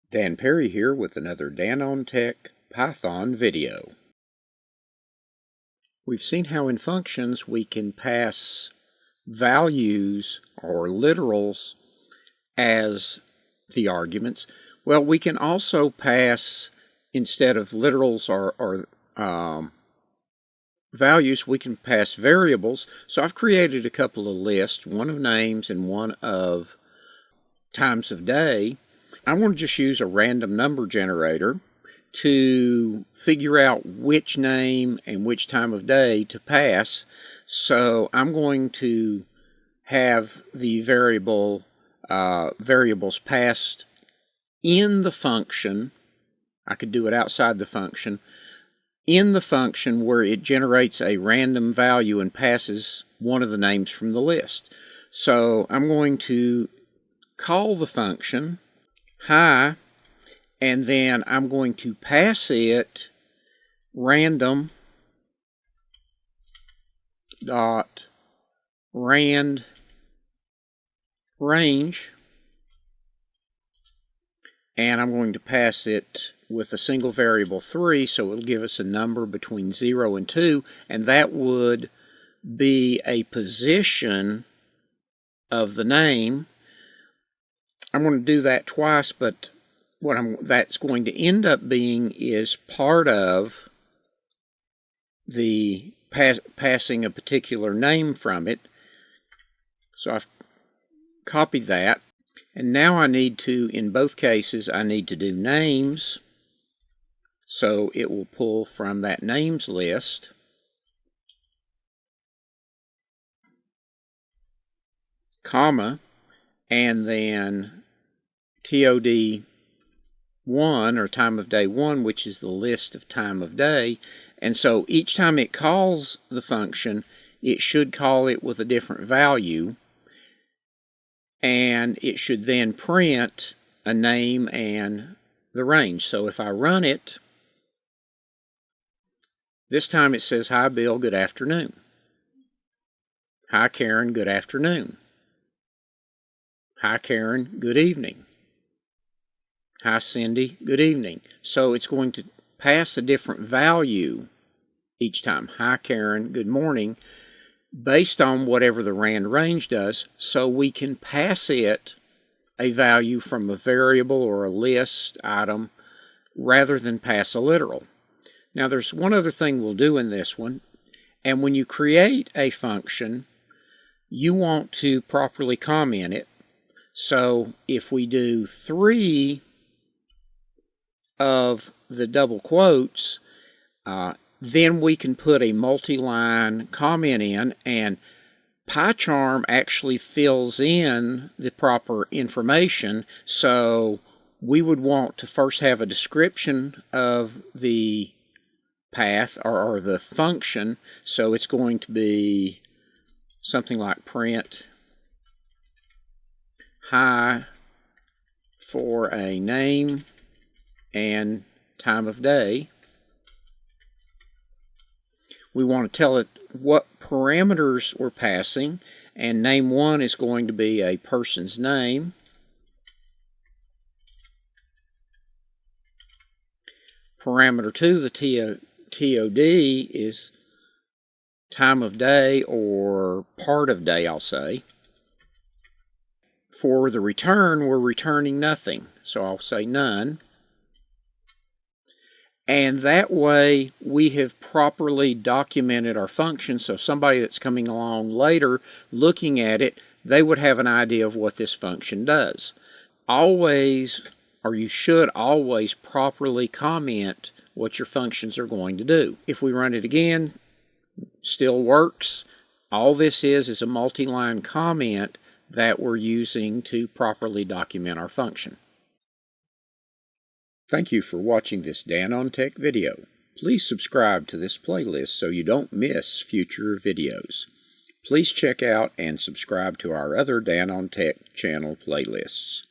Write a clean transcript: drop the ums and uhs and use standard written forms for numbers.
Dan Perry here with another Dan on Tech Python video. We've seen how in functions we can pass values or literals as the arguments. Well, we can also pass, instead of literals or values, we can pass variables. So I've created a couple of lists, one of names and one of times of day. I'm going to just use a random number generator to figure out which name and which time of day to pass. So I'm going to have the variables passed in the function. I could do it outside the function. In the function where it generates a random value and passes one of the names from the list. So I'm going to call the function hi, and then I'm going to pass it random dot rand range, and I'm going to pass it with a single variable 3, so it'll give us a number between 0 and 2, and that would be a position of the name. I'm going to do that twice, but what that's going to end up being is part of the passing a particular name from it. So I've copied that, and now I need to, in both cases, I need to do names. So it will pull from that names list. Comma, and then TOD 1, or time of day 1, which is the list of time of day. And so each time it calls the function, it should call it with a different value, and it should then print a name and the range. So if I run it, this time it says, hi Bill, good afternoon. Hi Karen, good afternoon. Hi Karen, good evening. Hi Cindy, good evening. So it's going to pass a different value each time. Hi Karen, good morning, based on whatever the rand range does. So we can pass it a value from a variable or a list item rather than pass a literal. Now there's one other thing we'll do in this one, and when you create a function, you want to properly comment it. So if we do 3 of the double quotes, then we can put a multi-line comment in, and PyCharm actually fills in the proper information. So we would want to first have a description of the path or the function. So it's going to be something like print hi for a name and time of day. We want to tell it what parameters we're passing, and name 1 is going to be a person's name. Parameter 2, the TOD, is time of day or part of day, I'll say. For the return, we're returning nothing, so I'll say none. And that way we have properly documented our function, so somebody that's coming along later looking at it, they would have an idea of what this function does. Always, or you should always, properly comment what your functions are going to do. If we run it again, still works. All this is a multi-line comment that we're using to properly document our function. Thank you for watching this Dan on Tech video. Please subscribe to this playlist so you don't miss future videos. Please check out and subscribe to our other Dan on Tech channel playlists.